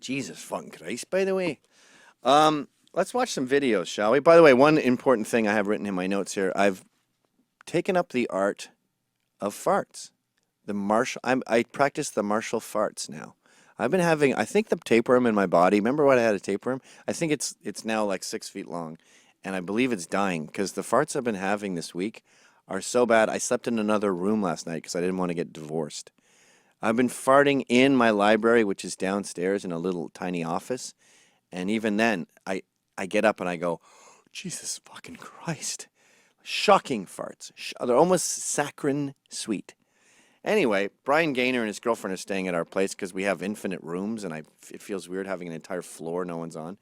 Jesus fucking Christ, by the way. Let's watch some videos, shall we? By the way, one important thing I have written in my notes here, I've taken up the art of farts. I practice the martial farts now. I've been having, I think the tapeworm in my body, remember when I had a tapeworm? I think it's now like 6 feet long, and I believe it's dying because the farts I've been having this week are so bad. I slept in another room last night because I didn't want to get divorced. I've been farting in my library, which is downstairs in a little tiny office, and even then, I get up and I go, Jesus fucking Christ. Shocking farts. They're almost saccharine sweet. Anyway, Brian Gaynor and his girlfriend are staying at our place because we have infinite rooms, and it feels weird having an entire floor no one's on.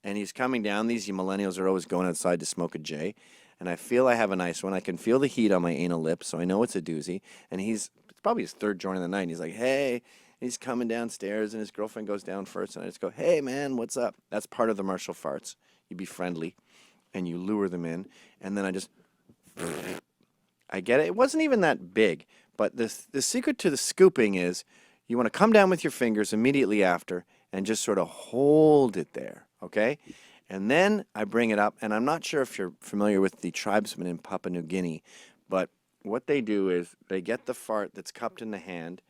And he's coming down. These millennials are always going outside to smoke a J. And I feel I have a nice one. I can feel the heat on my anal lip, so I know it's a doozy. And it's probably his third joint of the night. And he's like, hey. He's coming downstairs, and his girlfriend goes down first. And I just go, hey, man, what's up? That's part of the martial farts. You be friendly, and you lure them in. And then I get it. It wasn't even that big. But the secret to the scooping is you want to come down with your fingers immediately after and just sort of hold it there, okay? And then I bring it up, and I'm not sure if you're familiar with the tribesmen in Papua New Guinea, but what they do is they get the fart that's cupped in the hand,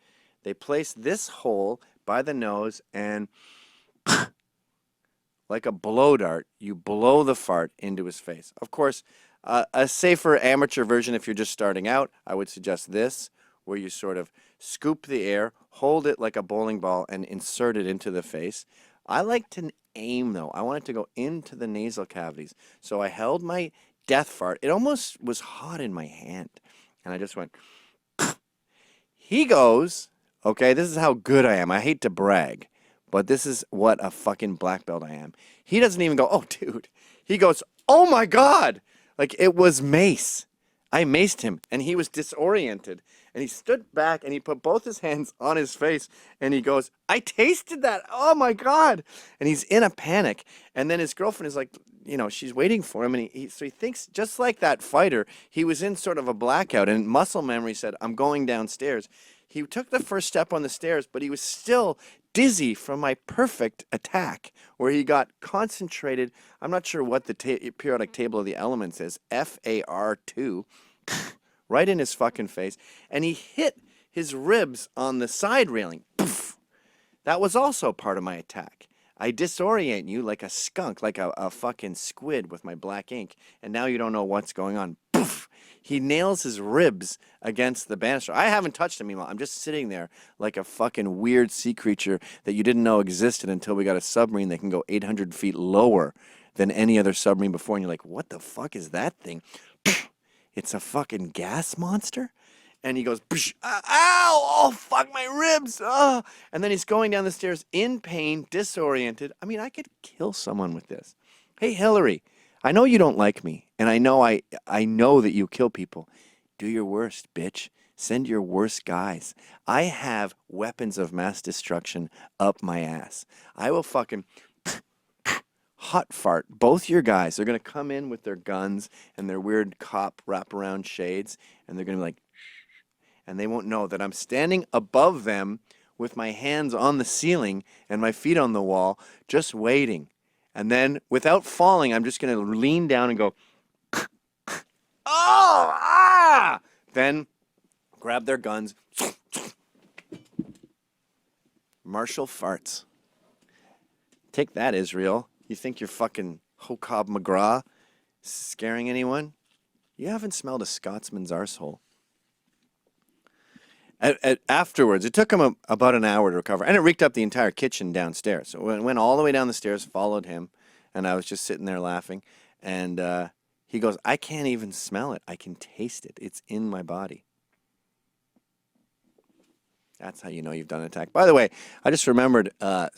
they place this hole by the nose, and like a blow dart, you blow the fart into his face. Of course, a safer amateur version, if you're just starting out, I would suggest this, where you sort of scoop the air, hold it like a bowling ball, and insert it into the face. I like to aim, though. I want it to go into the nasal cavities. So I held my death fart. It almost was hot in my hand. And I just went, he goes, okay, this is how good I am. I hate to brag, but this is what a fucking black belt I am. He doesn't even go, oh, dude. He goes, oh, my God. Like it was mace. I maced him, and he was disoriented. And he stood back, and he put both his hands on his face, and he goes, I tasted that. Oh, my God. And he's in a panic. And then his girlfriend is like, you know, she's waiting for him. And so he thinks, just like that fighter, he was in sort of a blackout. And muscle memory said, I'm going downstairs. He took the first step on the stairs, but he was still dizzy from my perfect attack, where he got concentrated. I'm not sure what the periodic table of the elements is, FAR2, right in his fucking face, and he hit his ribs on the side railing. Poof. That was also part of my attack. I disorient you like a skunk, like a fucking squid with my black ink, and now you don't know what's going on. Poof. He nails his ribs against the banister. I haven't touched him, meanwhile. I'm just sitting there like a fucking weird sea creature that you didn't know existed until we got a submarine that can go 800 feet lower than any other submarine before. And you're like, what the fuck is that thing? It's a fucking gas monster? And he goes, ow, oh, fuck my ribs. Oh. And then he's going down the stairs in pain, disoriented. I mean, I could kill someone with this. Hey, Hillary, I know you don't like me, and I know that you kill people. Do your worst, bitch. Send your worst guys. I have weapons of mass destruction up my ass. I will fucking hot fart both your guys. They're going to come in with their guns and their weird cop wraparound shades, and they're going to be like, and they won't know that I'm standing above them with my hands on the ceiling and my feet on the wall, just waiting. And then, without falling, I'm just going to lean down and go, oh, ah! Then, grab their guns. Martial farts. Take that, Israel. You think you're fucking Hocob McGraw scaring anyone? You haven't smelled a Scotsman's arsehole. Afterwards, it took him about an hour to recover, and it reeked up the entire kitchen downstairs. So it went all the way down the stairs, followed him, and I was just sitting there laughing. And he goes, I can't even smell it. I can taste it. It's in my body. That's how you know you've done an attack. By the way, I just remembered, I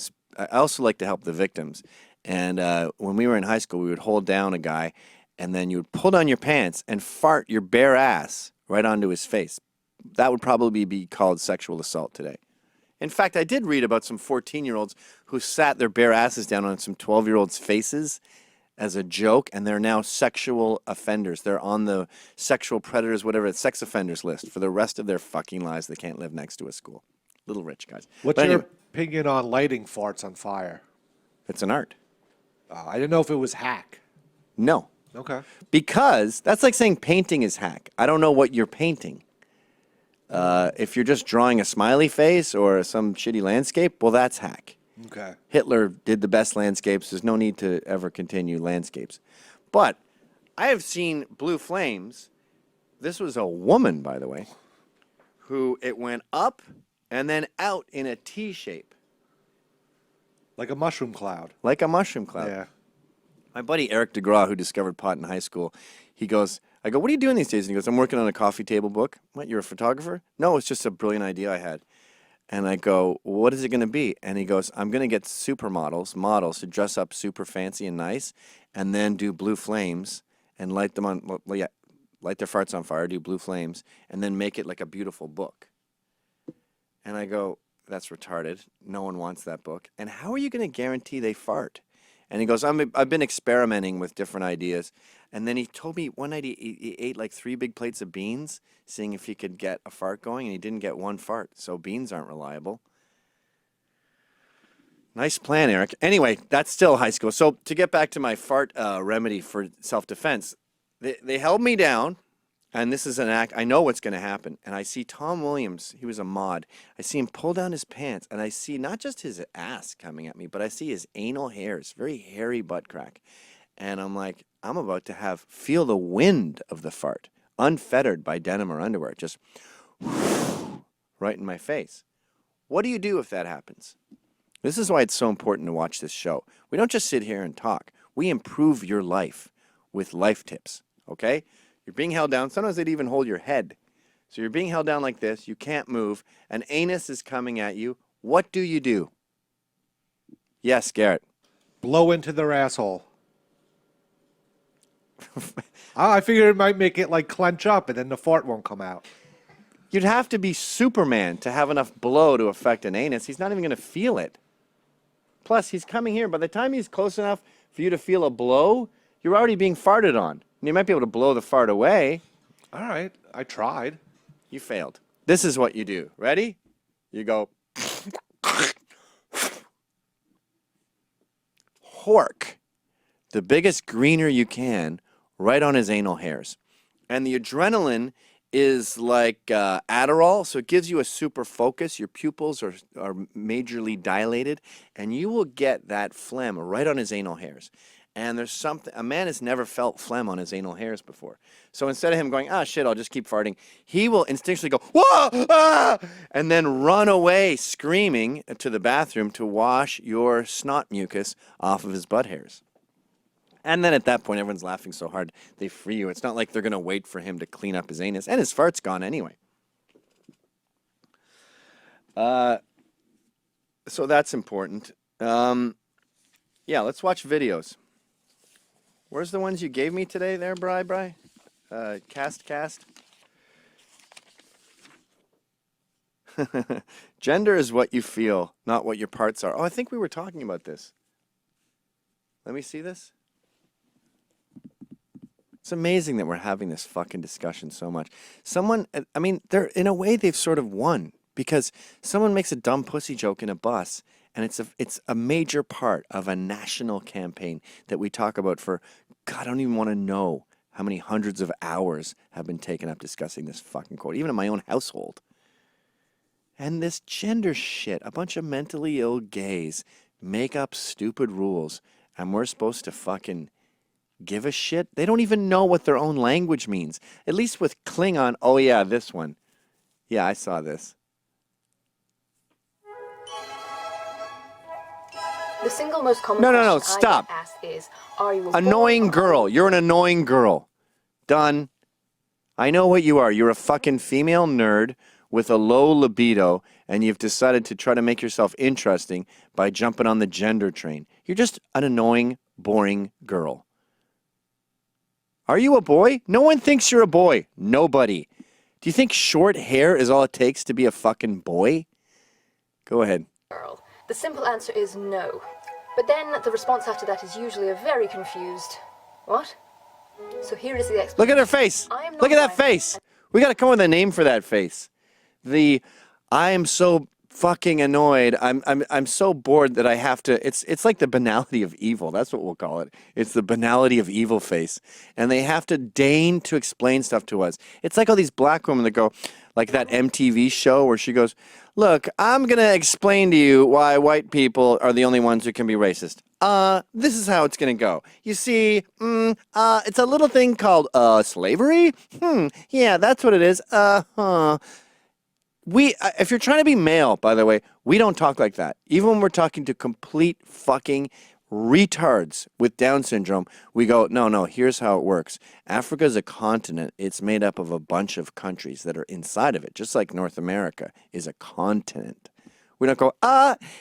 also like to help the victims. And when we were in high school, we would hold down a guy, and then you would pull down your pants and fart your bare ass right onto his face. That would probably be called sexual assault today. In fact, I did read about some 14-year-olds who sat their bare asses down on some 12-year-olds' faces as a joke, and they're now sexual offenders. They're on the sexual predators, whatever, sex offenders list for the rest of their fucking lives. They can't live next to a school. Little rich guys. What's But your anyway, opinion on lighting farts on fire? it's an art. I didn't know if it was hack. No. Okay. Because that's like saying painting is hack. I don't know what you're painting. If you're just drawing a smiley face or some shitty landscape, well, that's hack. Okay. Hitler did the best landscapes. There's no need to ever continue landscapes. But I have seen blue flames. This was a woman, by the way, who it went up and then out in a T shape. Like a mushroom cloud. Like a mushroom cloud. Yeah. My buddy Eric DeGraw, who discovered pot in high school, he goes, I go, what are you doing these days? And he goes, I'm working on a coffee table book. What, you're a photographer? No, it's just a brilliant idea I had. And I go, what is it going to be? And he goes, I'm going to get supermodels, models to dress up super fancy and nice, and then do blue flames and light them on, well, yeah, light their farts on fire, do blue flames, and then make it like a beautiful book. And I go, that's retarded. No one wants that book. And how are you going to guarantee they fart? And he goes, I've been experimenting with different ideas. And then he told me one night he ate like 3 big plates of beans, seeing if he could get a fart going, and he didn't get one fart. So beans aren't reliable. Nice plan, Eric. Anyway, that's still high school. So to get back to my fart remedy for self-defense, they held me down, and this is an act. I know what's going to happen. And I see Tom Williams. He was a mod. I see him pull down his pants, and I see not just his ass coming at me, but I see his anal hairs, very hairy butt crack. And I'm like, I'm about to feel the wind of the fart, unfettered by denim or underwear, just right in my face. What do you do if that happens? This is why it's so important to watch this show. We don't just sit here and talk. We improve your life with life tips, okay? You're being held down. Sometimes they'd even hold your head. So you're being held down like this. You can't move. An anus is coming at you. What do you do? Yes, Garrett. Blow into their asshole. I figured it might make it like clench up and then the fart won't come out. You'd have to be Superman to have enough blow to affect an anus. He's not even going to feel it. Plus, he's coming here. By the time he's close enough for you to feel a blow, you're already being farted on. And you might be able to blow the fart away. All right. I tried. You failed. This is what you do. Ready? You go. Hork. The biggest greener you can, right on his anal hairs. And the adrenaline is like Adderall, so it gives you a super focus. Your pupils are majorly dilated, and you will get that phlegm right on his anal hairs. And there's something, a man has never felt phlegm on his anal hairs before. So instead of him going, ah, shit, I'll just keep farting, he will instinctually go, whoa, ah, and then run away screaming to the bathroom to wash your snot mucus off of his butt hairs. And then at that point, everyone's laughing so hard, they free you. It's not like they're going to wait for him to clean up his anus. And his fart's gone anyway. So that's important. Yeah, let's watch videos. Where's the ones you gave me today there, Bri? Cast. Gender is what you feel, not what your parts are. Oh, I think we were talking about this. Let me see this. It's amazing that we're having this fucking discussion so much. They're in a way they've sort of won because someone makes a dumb pussy joke in a bus, and it's a major part of a national campaign that we talk about for, God, I don't even want to know how many hundreds of hours have been taken up discussing this fucking quote, even in my own household. And this gender shit, a bunch of mentally ill gays make up stupid rules, and we're supposed to fucking give a shit? They don't even know what their own language means. At least with Klingon, oh yeah, this one. Yeah, I saw this. The single most common No, question stop. I get asked is, are you Annoying girl. You're an annoying girl. Done. I know what you are. You're a fucking female nerd with a low libido, and you've decided to try to make yourself interesting by jumping on the gender train. You're just an annoying, boring girl. Are you a boy? No one thinks you're a boy. Nobody. Do you think short hair is all it takes to be a fucking boy? Go ahead. girl? The simple answer is no. But then the response after that is usually a very confused, what? So here is the explanation. Look at her face. Look at that face. We got to come up with a name for that face. I am so fucking annoyed. I'm so bored that I have to. It's like the banality of evil. That's what we'll call it. It's the banality of evil face, and they have to deign to explain stuff to us. It's like all these black women that go, like that MTV show where she goes, "Look, I'm gonna explain to you why white people are the only ones who can be racist. This is how it's gonna go. You see, it's a little thing called slavery. Yeah, that's what it is. If you're trying to be male, by the way, we don't talk like that. Even when we're talking to complete fucking retards with Down syndrome, we go, no, here's how it works. Africa is a continent. It's made up of a bunch of countries that are inside of it, just like North America is a continent. We don't go,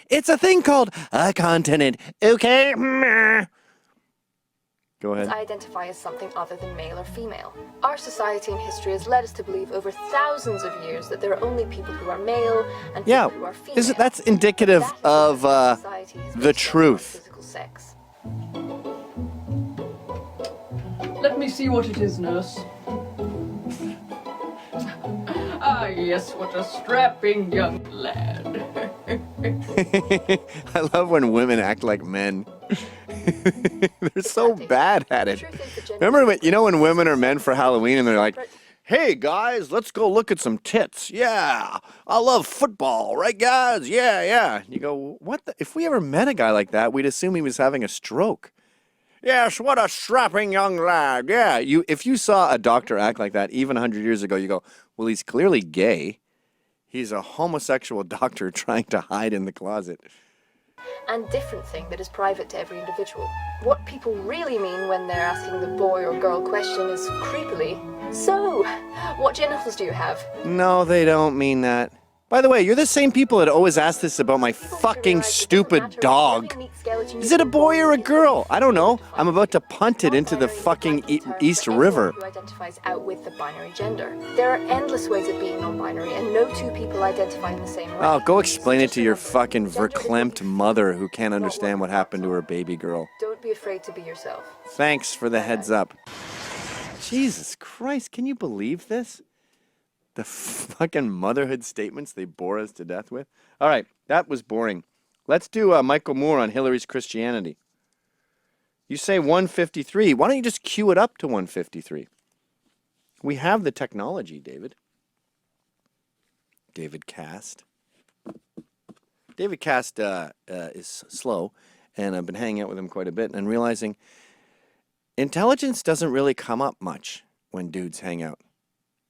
it's a thing called a continent, okay? Go ahead. Identify as something other than male or female. Our society and history has led us to believe over thousands of years that there are only people who are male and people who are female. That's indicative of the truth. Physical sex. Let me see what it is, nurse. Ah, yes, what a strapping young lad. I love when women act like men. They're so bad at it. Remember when women are men for Halloween and they're like, "Hey guys, let's go look at some tits. Yeah, I love football, right guys? Yeah." You go, what the? If we ever met a guy like that, we'd assume he was having a stroke. Yes, what a strapping young lad. Yeah, if you saw a doctor act like that even 100 years ago, you go, well, he's clearly gay. He's a homosexual doctor trying to hide in the closet. And different thing that is private to every individual. What people really mean when they're asking the boy or girl question is creepily, so, what genitals do you have? No, they don't mean that. By the way, you're the same people that always ask this about my fucking stupid dog. Is it a boy or a girl? I don't know. I'm about to punt it into the fucking East River. Who identifies out with the binary gender. There are endless ways of being non-binary, and no two people identify in the same way. Oh, go explain it to your fucking verklempt mother who can't understand what happened to her baby girl. Don't be afraid to be yourself. Thanks for the heads up. Jesus Christ, can you believe this? The fucking motherhood statements they bore us to death with. All right, that was boring. Let's do Michael Moore on Hillary's Christianity. You say 153. Why don't you just cue it up to 153? We have the technology, David. David Cast. David Cast is slow, and I've been hanging out with him quite a bit and realizing intelligence doesn't really come up much when dudes hang out.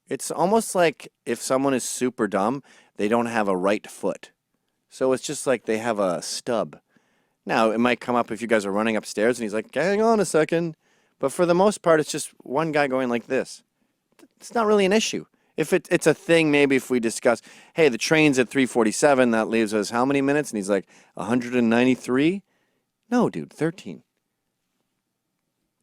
It's almost like if someone is super dumb, they don't have a right foot. So it's just like they have a stub. Now, it might come up if you guys are running upstairs and he's like, hang on a second. But for the most part, it's just one guy going like this. It's not really an issue. If it's a thing, maybe if we discuss, hey, the train's at 3:47, that leaves us how many minutes? And he's like, 193? No, dude, 13.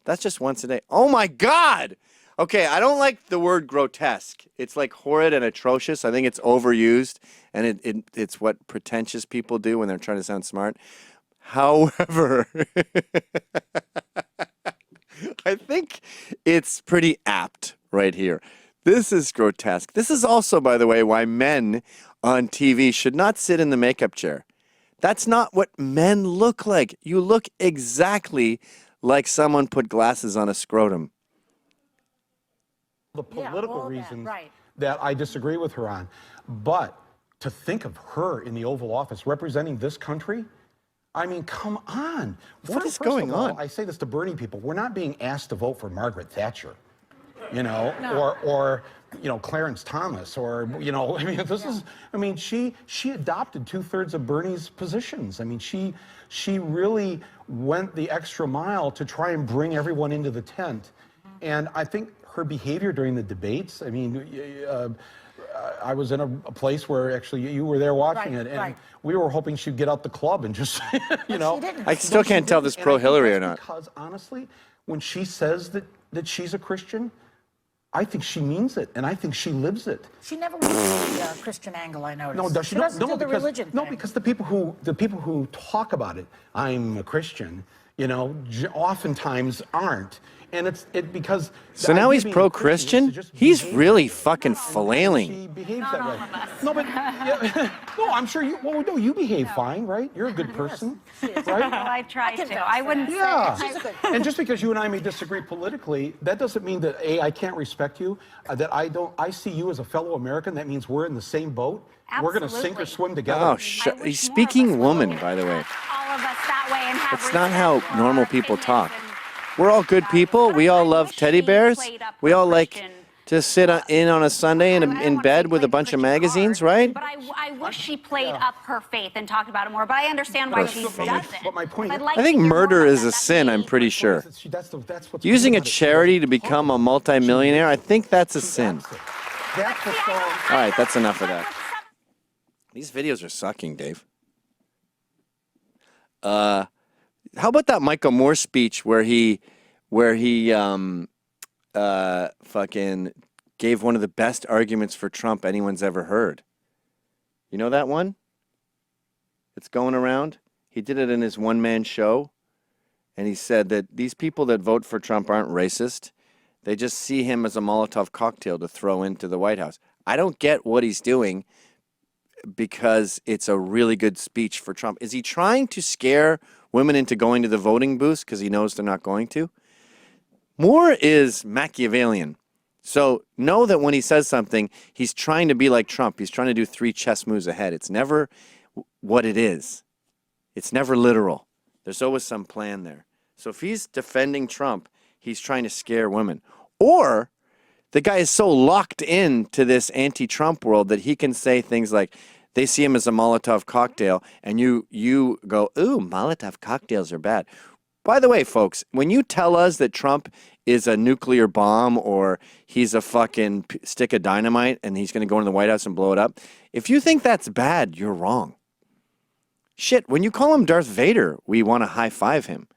That's just once a day. Oh, my God! Okay, I don't like the word grotesque. It's like horrid and atrocious. I think it's overused, and it's what pretentious people do when they're trying to sound smart. However, I think it's pretty apt right here. This is grotesque. This is also, by the way, why men on TV should not sit in the makeup chair. That's not what men look like. You look exactly like someone put glasses on a scrotum. The political reasons that I disagree with her on. But to think of her in the Oval Office representing this country, I mean, come on. What is going on? I say this to Bernie people. We're not being asked to vote for Margaret Thatcher, you know, or you know, Clarence Thomas, or, you know, I mean, this is, I mean, she adopted 2/3 of Bernie's positions. I mean, she really went the extra mile to try and bring everyone into the tent. And I think her behavior during the debates, I mean, I was in a place where actually you were there watching it, and we were hoping she'd get out the club and just, you know. I still can't tell if this pro-Hillary or not. Because honestly, when she says that she's a Christian, I think she means it, and I think she lives it. She never went to the Christian angle, I noticed. No, does she? She doesn't do the because, religion no, thing. because the people who talk about it, I'm a Christian, oftentimes aren't. And it's because. So now he's pro-Christian? He's really fucking flailing. She behaves that way. No, but no, I'm sure you. Well, no, you behave fine, right? You're a good person, right? Well, I try to. I wouldn't Yeah. say. And just because you and I may disagree politically, that doesn't mean that I can't respect you. That I see you as a fellow American. That means we're in the same boat. We're going to sink or swim together. Oh, he's speaking woman, by the way. All of us that way and have That's not how respect for normal our people opinions talk. and- We're all good people. We all love teddy bears. We all like Christian. to sit in on a Sunday in bed with a bunch of magazines, right? But I wish she played up her faith and talked about it more. But I understand why she doesn't. But my point- I'd like I think to hear more murder about is a that. sin, I'm pretty sure. That's what's Using a about it. charity to become a multimillionaire, I think that's a sin. That's what's going on. All right, that's enough of that. These videos are sucking, Dave. How about that Michael Moore speech where he fucking gave one of the best arguments for Trump anyone's ever heard? You know that one? It's going around. He did it in his one-man show, and he said that these people that vote for Trump aren't racist. They just see him as a Molotov cocktail to throw into the White House. I don't get what he's doing because it's a really good speech for Trump. Is he trying to scare women into going to the voting booths because he knows they're not going to? Moore is Machiavellian. So know that when he says something, he's trying to be like Trump. He's trying to do 3 chess moves ahead. It's never what it is. It's never literal. There's always some plan there. So if he's defending Trump, he's trying to scare women. Or the guy is so locked into this anti-Trump world that he can say things like, they see him as a Molotov cocktail, and you go, ooh, Molotov cocktails are bad. By the way, folks, when you tell us that Trump is a nuclear bomb or he's a fucking stick of dynamite and he's going to go into the White House and blow it up, if you think that's bad, you're wrong. Shit, when you call him Darth Vader, we want to high-five him.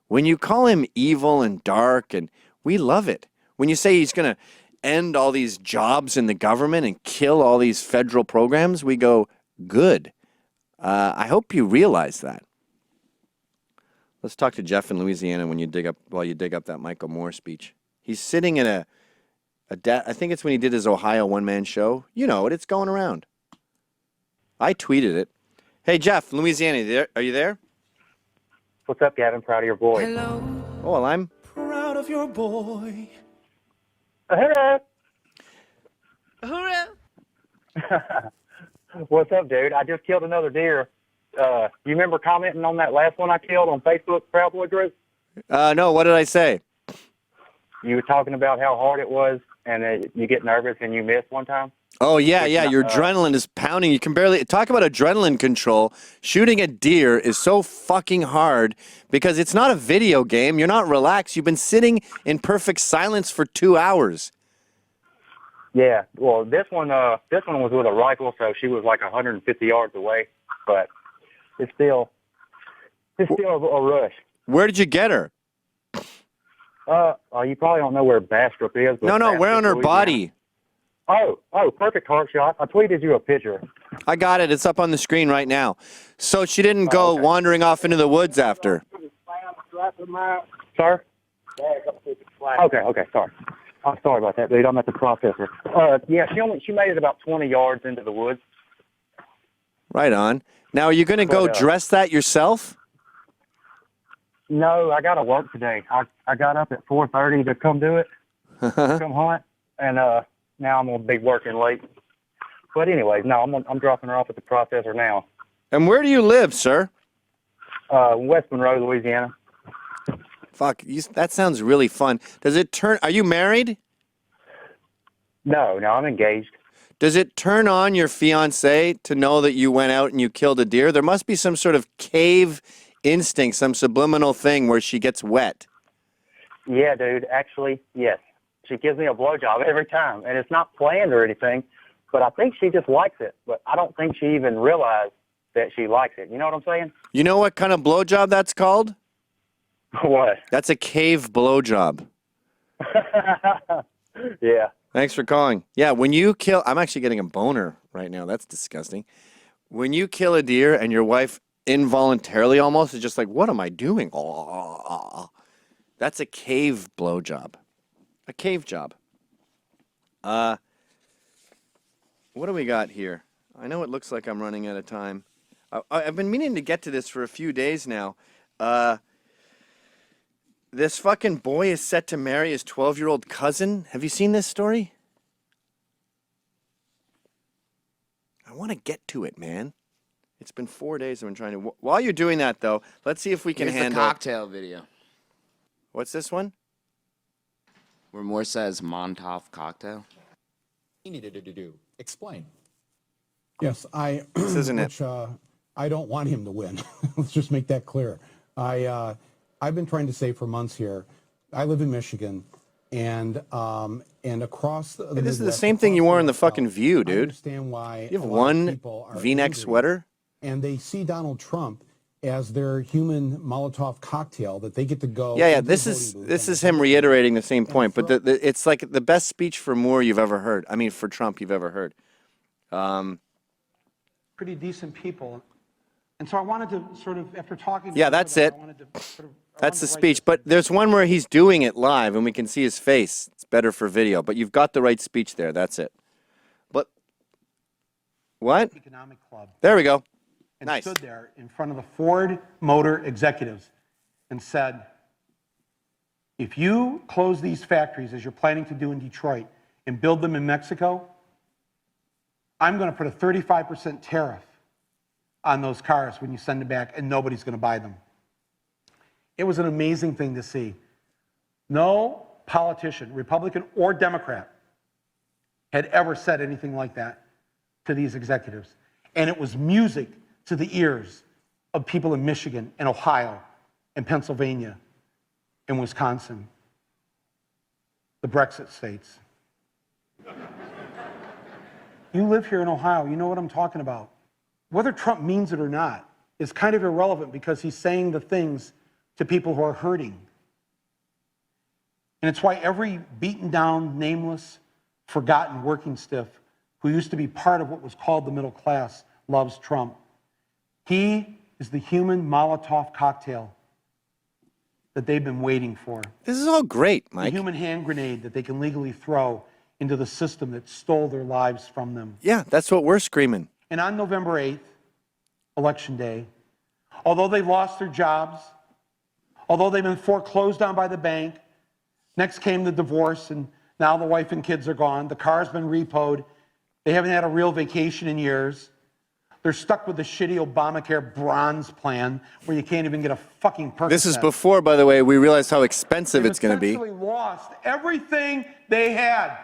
When you call him evil and dark, and we love it. When you say he's going to end all these jobs in the government and kill all these federal programs, we go, good. I hope you realize that. Let's talk to Jeff in Louisiana while you dig up that Michael Moore speech. He's sitting in I think it's when he did his Ohio one-man show. You know it. It's going around. I tweeted it. Hey, Jeff, Louisiana, are you there? What's up, Gavin? Proud of your boy. Hello, Oh, well, I'm proud of your boy. Hello. Hurrah! What's up, dude? I just killed another deer. You remember commenting on that last one I killed on Facebook Proud Boy group? no, what did I say? You were talking about how hard it was, and you get nervous and you miss one time. Oh, yeah, your adrenaline is pounding. You can barely talk about adrenaline control. Shooting a deer is so fucking hard because it's not a video game. You're not relaxed. You've been sitting in perfect silence for 2 hours. Yeah, well, this one was with a rifle, so she was like 150 yards away, but it's still a rush. Where did you get her? You probably don't know where Bastrop is. But No, where on her Louisiana. body? Oh, perfect heart shot. I tweeted you a picture. I got it. It's up on the screen right now. So she didn't go wandering off into the woods after. Sir? Okay, sorry. I'm sorry about that, dude. I'm at the processor. Yeah, she made it about 20 yards into the woods. Right on. Now, are you going to go dress that yourself? No, I got to work today. I got up at 4:30 to come do it, come hunt, and now I'm going to be working late. But anyways, no, I'm dropping her off at the processor now. And where do you live, sir? West Monroe, Louisiana. Fuck, that sounds really fun. Are you married? No, I'm engaged. Does it turn on your fiance to know that you went out and you killed a deer? There must be some sort of cave instinct, some subliminal thing where she gets wet. Yeah, dude, actually, yes. She gives me a blowjob every time, and it's not planned or anything, but I think she just likes it. But I don't think she even realized that she likes it. You know what I'm saying? You know what kind of blowjob that's called? What? That's a cave blowjob. Yeah. Thanks for calling. Yeah, when you kill... I'm actually getting a boner right now. That's disgusting. When you kill a deer and your wife involuntarily almost. It's just like, what am I doing? That's a cave blowjob. A cave job. What do we got here? I know it looks like I'm running out of time. I've been meaning to get to this for a few days now. This fucking boy is set to marry his 12-year-old cousin. Have you seen this story? I want to get to it, man. It's been 4 days I've been trying to... While you're doing that, though, let's see if we can Here's handle... the cocktail video. What's this one? Where Moore says Montauk cocktail. He needed to do. Explain. Yes, This isn't it. I don't want him to win. Let's just make that clear. I've been trying to say for months here. I live in Michigan, and across the Hey, this is the Midwest, same thing you across wore in the South, fucking View, I dude. understand why You have a lot of one people are V-neck angry, sweater? and they see Donald Trump as their human Molotov cocktail that they get to go. Yeah. into the This voting booth is and him reiterating the same point. But throw- it's like the best speech for Moore you've ever heard. I mean, for Trump you've ever heard. Pretty decent people. And so I wanted to sort of, after talking to Yeah, them, that's it. I wanted to sort of, That's the speech. But there's one where he's doing it live and we can see his face. It's better for video. But you've got the right speech there. That's it. But what? Economic Club. There we go. And Nice. stood there in front of the Ford Motor executives and said, if you close these factories as you're planning to do in Detroit and build them in Mexico, I'm going to put a 35% tariff on those cars when you send them back, and nobody's going to buy them. It was an amazing thing to see. No politician, Republican or Democrat, had ever said anything like that to these executives. And it was music to the ears of people in Michigan and Ohio and Pennsylvania and Wisconsin, the Brexit states. You live here in Ohio, you know what I'm talking about. Whether Trump means it or not is kind of irrelevant because he's saying the things to people who are hurting. And it's why every beaten down, nameless, forgotten working stiff who used to be part of what was called the middle class loves Trump. He is the human Molotov cocktail that they've been waiting for. This is all great, The Mike. human hand grenade that they can legally throw into the system that stole their lives from them. Yeah, that's what we're screaming. And on November 8th, Election Day, although they lost their jobs, although they've been foreclosed on by the bank, next came the divorce, and now the wife and kids are gone. The car's been repoed. They haven't had a real vacation in years. They're stuck with the shitty Obamacare bronze plan where you can't even get a fucking Percocet. This is before, by the way, we realized how expensive They've it's going to be. essentially lost everything they had,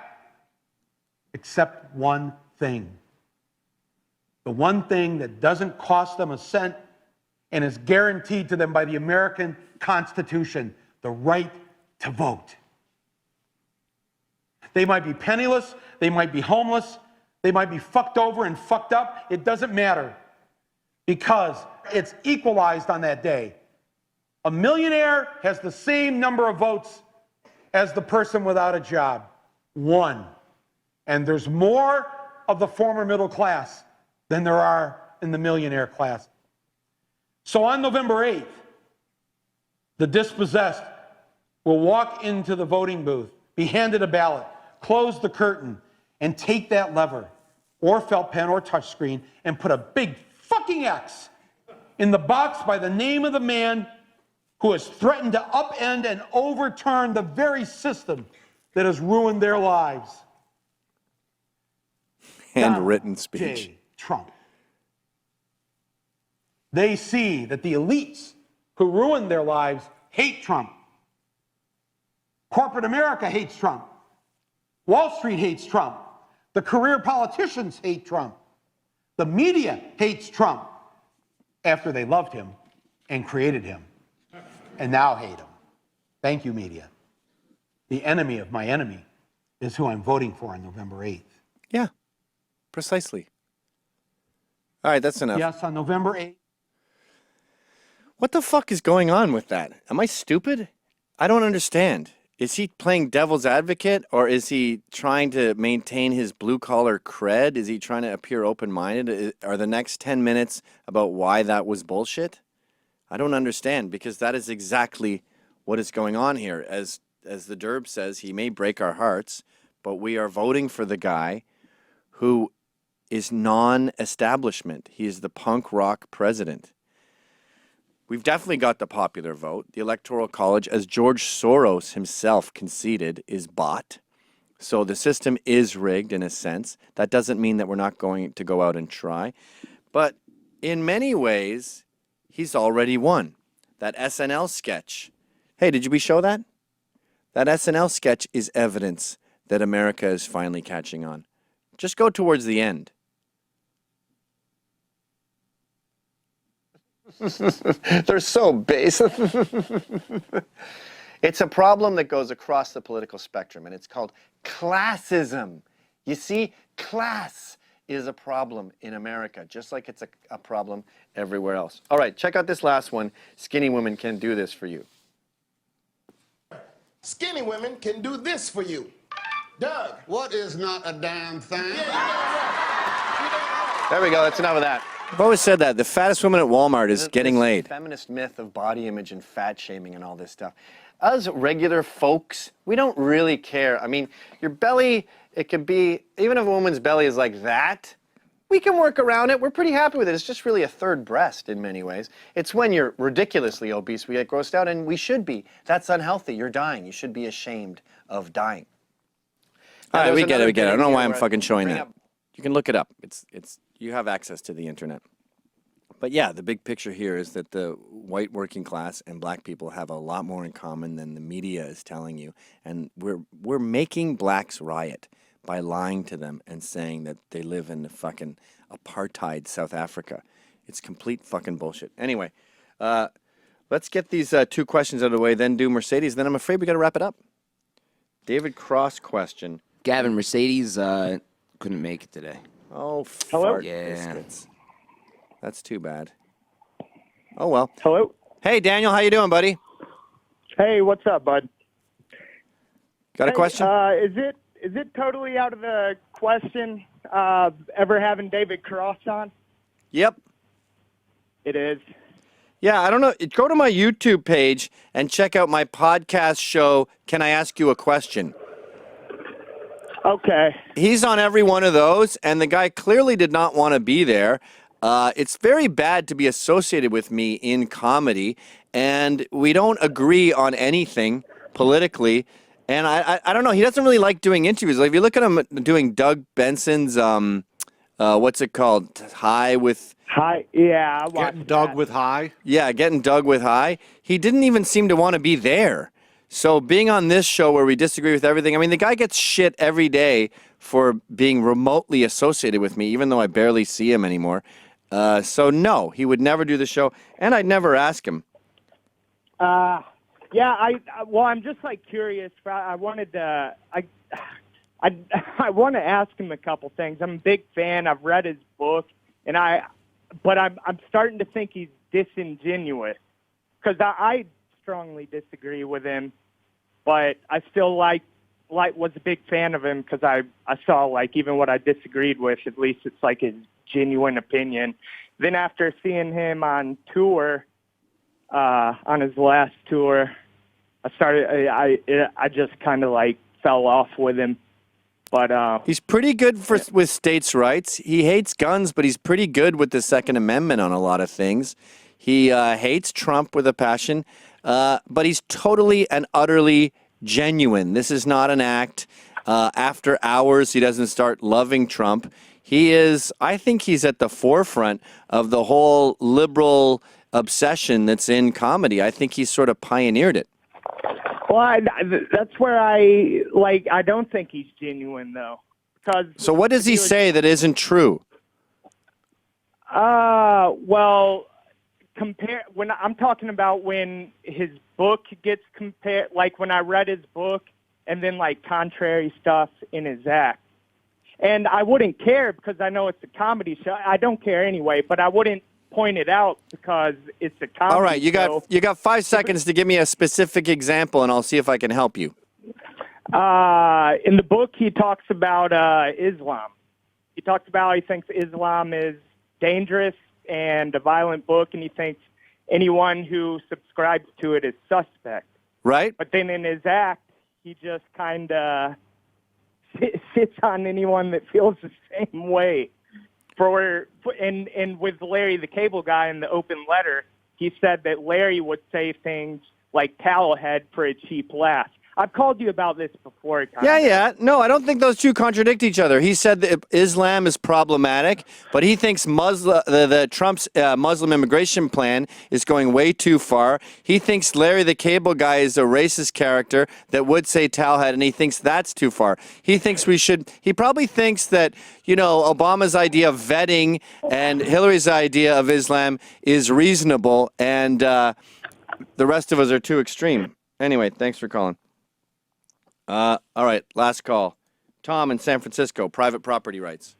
except one thing. The one thing that doesn't cost them a cent and is guaranteed to them by the American Constitution, the right to vote. They might be penniless, they might be homeless, they might be fucked over and fucked up. It doesn't matter because it's equalized on that day. A millionaire has the same number of votes as the person without a job. One. And there's more of the former middle class than there are in the millionaire class. So on November 8th, the dispossessed will walk into the voting booth, be handed a ballot, close the curtain, and take that lever, or felt pen or touchscreen, and put a big fucking X in the box by the name of the man who has threatened to upend and overturn the very system that has ruined their lives. Handwritten Donald speech. J. Trump. They see that the elites who ruined their lives hate Trump. Corporate America hates Trump. Wall Street hates Trump. The career politicians hate Trump. The media hates Trump after they loved him and created him and now hate him. Thank you, media. The enemy of my enemy is who I'm voting for on November 8th. Yeah, precisely. All right, that's enough. Yes, on November 8th. What the fuck is going on with that? Am I stupid? I don't understand. Is he playing devil's advocate, or is he trying to maintain his blue-collar cred? Is he trying to appear open-minded? Are the next 10 minutes about why that was bullshit? I don't understand, because that is exactly what is going on here. As the Derb says, he may break our hearts, but we are voting for the guy who is non-establishment. He is the punk rock president. We've definitely got the popular vote. The Electoral College, as George Soros himself conceded, is bought. So the system is rigged in a sense. That doesn't mean that we're not going to go out and try. But in many ways, he's already won. That SNL sketch. Hey, did we show that? That SNL sketch is evidence that America is finally catching on. Just go towards the end. They're so base. It's a problem that goes across the political spectrum, and it's called classism. You see, class is a problem in America, just like it's a problem everywhere else. All right, check out this last one. Skinny women can do this for you. Skinny women can do this for you. Doug. What is not a damn thing? There we go. That's enough of that. I've always said that. The fattest woman at Walmart is getting laid. Feminist myth of body image and fat shaming and all this stuff. Us regular folks, we don't really care. I mean, your belly, it could be, even if a woman's belly is like that, we can work around it. We're pretty happy with it. It's just really a third breast in many ways. It's when you're ridiculously obese we get grossed out, and we should be. That's unhealthy. You're dying. You should be ashamed of dying. All right, we get it. I don't know why I'm fucking showing that. You can look it up. You have access to the internet. But yeah, the big picture here is that the white working class and black people have a lot more in common than the media is telling you. And we're making blacks riot by lying to them and saying that they live in the fucking apartheid South Africa. It's complete fucking bullshit. Anyway, let's get these two questions out of the way, then do Mercedes. Then I'm afraid we got to wrap it up. David Cross question. Gavin, Mercedes couldn't make it today. Oh, hello? Yeah. Biscuits. That's too bad. Oh, well. Hello? Hey, Daniel, how you doing, buddy? Hey, what's up, bud? Got a question? Is it totally out of the question ever having David Cross on? Yep. It is. Yeah, I don't know. Go to my YouTube page and check out my podcast show, Can I Ask You a Question? Okay. He's on every one of those, and the guy clearly did not want to be there. It's very bad to be associated with me in comedy, and we don't agree on anything politically. And I don't know. He doesn't really like doing interviews. Like if you look at him doing Doug Benson's, what's it called? High with... High, yeah. I watched Getting Doug with High? Yeah, Getting Doug with High. He didn't even seem to want to be there. So being on this show where we disagree with everything, I mean, the guy gets shit every day for being remotely associated with me, even though I barely see him anymore. So no, he would never do the show, and I'd never ask him. Yeah, I'm just like curious. I wanted to, I want to ask him a couple things. I'm a big fan. I've read his book, but I'm starting to think he's disingenuous because I strongly disagree with him, but I still was a big fan of him because I saw like even what I disagreed with, at least it's like his genuine opinion. Then after seeing him on tour, on his last tour, I just kind of like fell off with him. But he's pretty good with states' rights. He hates guns, but he's pretty good with the Second Amendment on a lot of things. He hates Trump with a passion, but he's totally and utterly genuine. This is not an act. After hours, he doesn't start loving Trump. I think he's at the forefront of the whole liberal obsession that's in comedy. I think he's sort of pioneered it. Well, that's where I don't think he's genuine, though. So what does he say that isn't true? Well, when I'm talking about when his book gets compared, like when I read his book and then like contrary stuff in his act. And I wouldn't care because I know it's a comedy show. I don't care anyway, but I wouldn't point it out because it's a comedy show. All right, you got 5 seconds to give me a specific example, and I'll see if I can help you. In the book, he talks about Islam. He talks about how he thinks Islam is dangerous and a violent book, and he thinks anyone who subscribes to it is suspect. Right. But then in his act, he just kind of sits on anyone that feels the same way. And with Larry the Cable Guy in the open letter, he said that Larry would say things like "towelhead" for a cheap laugh. I've called you about this before, Tom. Yeah. No, I don't think those two contradict each other. He said that Islam is problematic, but he thinks the Trump's Muslim immigration plan is going way too far. He thinks Larry the Cable Guy is a racist character that would say towelhead, and he thinks that's too far. He thinks he probably thinks that, Obama's idea of vetting and Hillary's idea of Islam is reasonable, and the rest of us are too extreme. Anyway, thanks for calling. All right, last call. Tom in San Francisco, private property rights.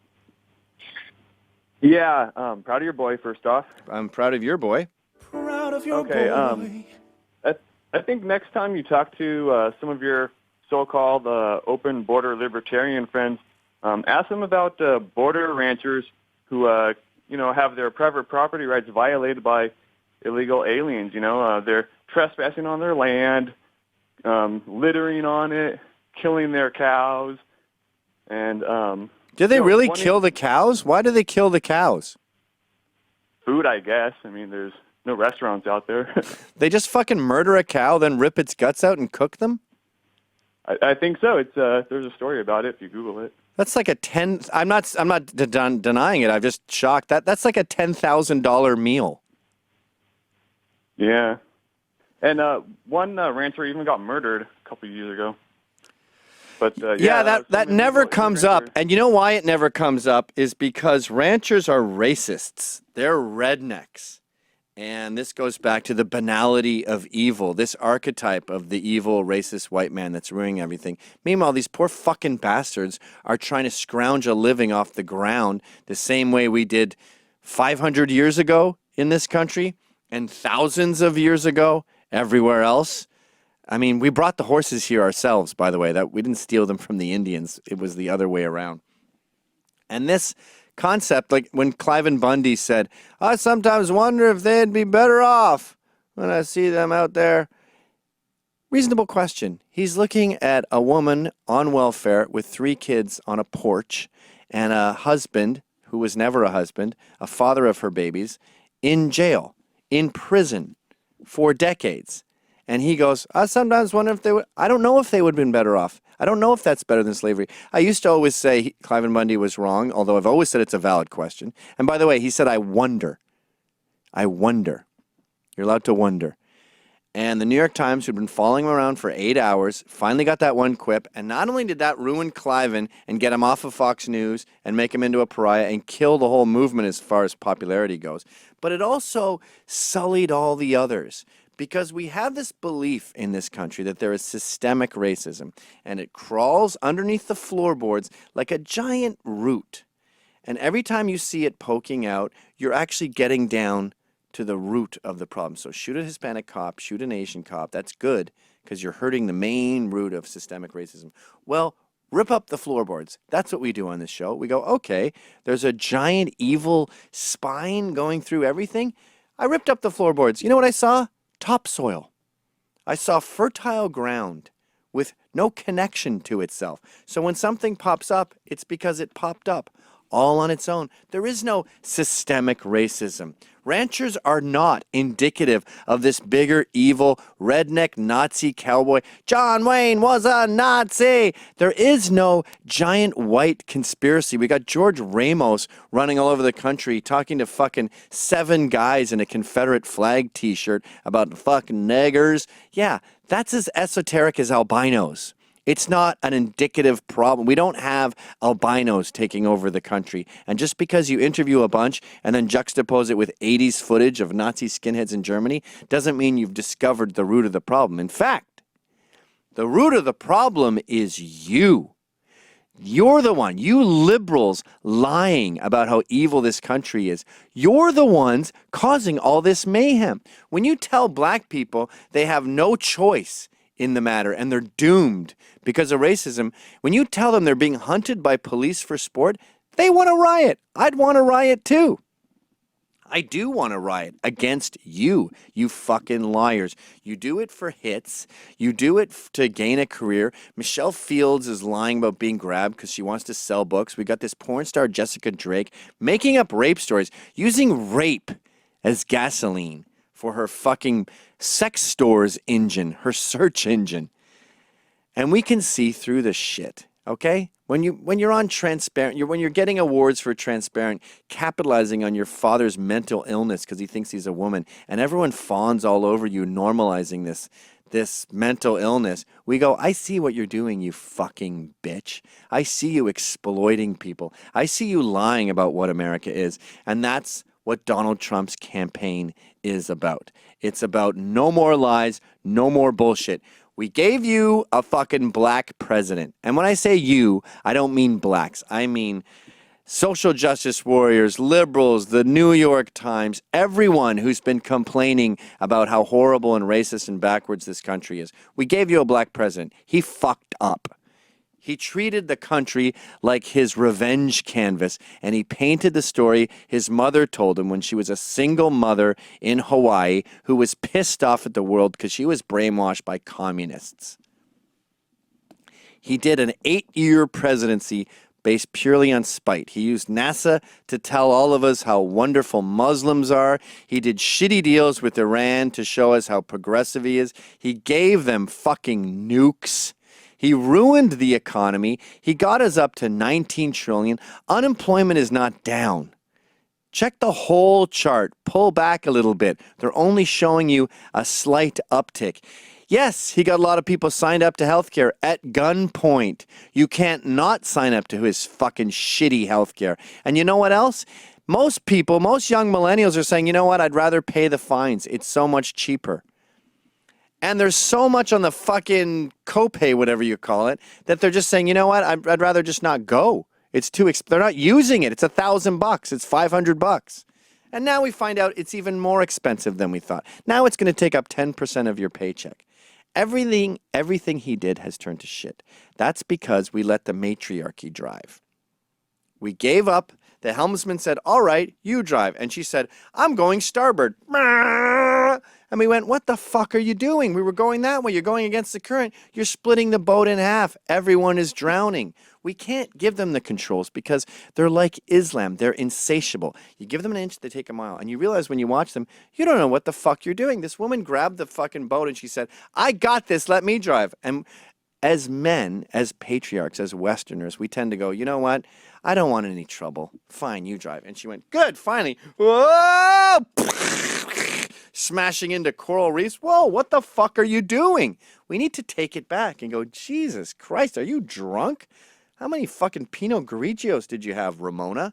Yeah, proud of your boy, first off. I'm proud of your boy. Proud of your Okay, boy. I think next time you talk to some of your so-called open border libertarian friends, ask them about border ranchers who, have their private property rights violated by illegal aliens. They're trespassing on their land, littering on it, killing their cows, and do they really kill the cows? Why do they kill the cows? Food, I guess. I mean, there's no restaurants out there. They just fucking murder a cow, then rip its guts out and cook them? I think so. It's there's a story about it if you Google it. That's like I'm not denying it. I'm just shocked. That's like a $10,000 meal. Yeah. And one rancher even got murdered a couple of years ago. But that never comes up. And you know why it never comes up is because ranchers are racists. They're rednecks. And this goes back to the banality of evil, this archetype of the evil, racist white man that's ruining everything. Meanwhile, these poor fucking bastards are trying to scrounge a living off the ground the same way we did 500 years ago in this country and thousands of years ago everywhere else. I mean, we brought the horses here ourselves, by the way. That we didn't steal them from the Indians. It was the other way around. And this concept, like when Cliven Bundy said, I sometimes wonder if they'd be better off when I see them out there. Reasonable question. He's looking at a woman on welfare with 3 kids on a porch and a husband who was never a husband, a father of her babies, in jail, in prison for decades. And he goes, I sometimes wonder if they would, I don't know if they would have been better off. I don't know if that's better than slavery. I used to always say Cliven Bundy was wrong, although I've always said it's a valid question. And by the way, he said, I wonder. I wonder. You're allowed to wonder. And the New York Times, who'd been following him around for 8 hours, finally got that one quip. And not only did that ruin Cliven and get him off of Fox News and make him into a pariah and kill the whole movement as far as popularity goes, but it also sullied all the others. Because we have this belief in this country that there is systemic racism, and it crawls underneath the floorboards like a giant root. And every time you see it poking out, you're actually getting down to the root of the problem. So shoot a Hispanic cop, shoot an Asian cop, that's good, because you're hurting the main root of systemic racism. Well, rip up the floorboards. That's what we do on this show. We go, okay, there's a giant evil spine going through everything. I ripped up the floorboards. You know what I saw? Topsoil. I saw fertile ground with no connection to itself. So when something pops up, it's because it popped up all on its own. There is no systemic racism. Ranchers are not indicative of this bigger, evil, redneck Nazi cowboy. John Wayne was a Nazi. There is no giant white conspiracy. We got George Ramos running all over the country talking to fucking 7 guys in a Confederate flag t-shirt about fucking niggers. Yeah, that's as esoteric as albinos. It's not an indicative problem. We don't have albinos taking over the country. And just because you interview a bunch and then juxtapose it with 80s footage of Nazi skinheads in Germany doesn't mean you've discovered the root of the problem. In fact, the root of the problem is you. You're the one, you liberals lying about how evil this country is. You're the ones causing all this mayhem. When you tell black people they have no choice in the matter, and they're doomed because of racism. When you tell them they're being hunted by police for sport, they want to riot. I'd want to riot too. I do want to riot against you, you fucking liars. You do it for hits. You do it to gain a career. Michelle Fields is lying about being grabbed because she wants to sell books. We got this porn star, Jessica Drake, making up rape stories, using rape as gasoline for her fucking sex stores engine, her search engine. And we can see through the shit, okay? When you're on transparent, when you're getting awards for transparent, capitalizing on your father's mental illness because he thinks he's a woman, and everyone fawns all over you, normalizing this mental illness, we go, I see what you're doing, you fucking bitch. I see you exploiting people. I see you lying about what America is. And that's what Donald Trump's campaign is about. It's about no more lies, no more bullshit. We gave you a fucking black president. And when I say you, I don't mean blacks. I mean social justice warriors, liberals, the New York Times, everyone who's been complaining about how horrible and racist and backwards this country is. We gave you a black president. He fucked up. He treated the country like his revenge canvas, and he painted the story his mother told him when she was a single mother in Hawaii who was pissed off at the world because she was brainwashed by communists. He did an 8-year presidency based purely on spite. He used NASA to tell all of us how wonderful Muslims are. He did shitty deals with Iran to show us how progressive he is. He gave them fucking nukes. He ruined the economy. He got us up to 19 trillion. Unemployment is not down. Check the whole chart. Pull back a little bit. They're only showing you a slight uptick. Yes, he got a lot of people signed up to healthcare at gunpoint. You can't not sign up to his fucking shitty healthcare. And you know what else? Most people, most young millennials are saying, you know what? I'd rather pay the fines. It's so much cheaper. And there's so much on the fucking copay, whatever you call it, that they're just saying, you know what, I'd rather just not go. It's too expensive. They're not using it. It's $1,000. It's $500. And now we find out it's even more expensive than we thought. Now it's going to take up 10% of your paycheck. Everything he did has turned to shit. That's because we let the matriarchy drive. We gave up. The helmsman said, all right, you drive. And she said, I'm going starboard. And we went, what the fuck are you doing? We were going that way. You're going against the current. You're splitting the boat in half. Everyone is drowning. We can't give them the controls because they're like Islam. They're insatiable. You give them an inch, they take a mile. And you realize when you watch them, you don't know what the fuck you're doing. This woman grabbed the fucking boat and she said, I got this. Let me drive. And as men, as patriarchs, as Westerners, we tend to go, you know what? I don't want any trouble. Fine, you drive. And she went, good, finally. Whoa! Smashing into coral reefs. Whoa, what the fuck are you doing? We need to take it back and go, Jesus Christ, are you drunk? How many fucking Pinot Grigios did you have, Ramona?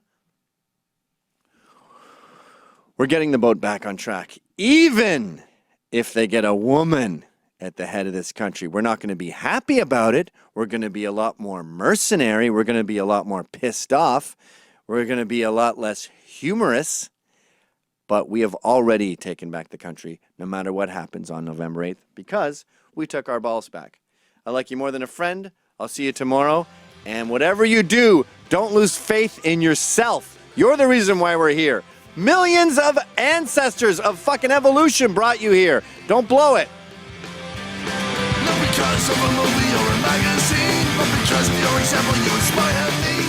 We're getting the boat back on track. Even if they get a woman at the head of this country, we're not going to be happy about it. We're going to be a lot more mercenary. We're going to be a lot more pissed off. We're going to be a lot less humorous. But we have already taken back the country, no matter what happens on November 8th, because we took our balls back. I like you more than a friend. I'll see you tomorrow. And whatever you do, don't lose faith in yourself. You're the reason why we're here. Millions of ancestors of fucking evolution brought you here. Don't blow it. Not because of a movie or a magazine, but because of your example, you inspire me.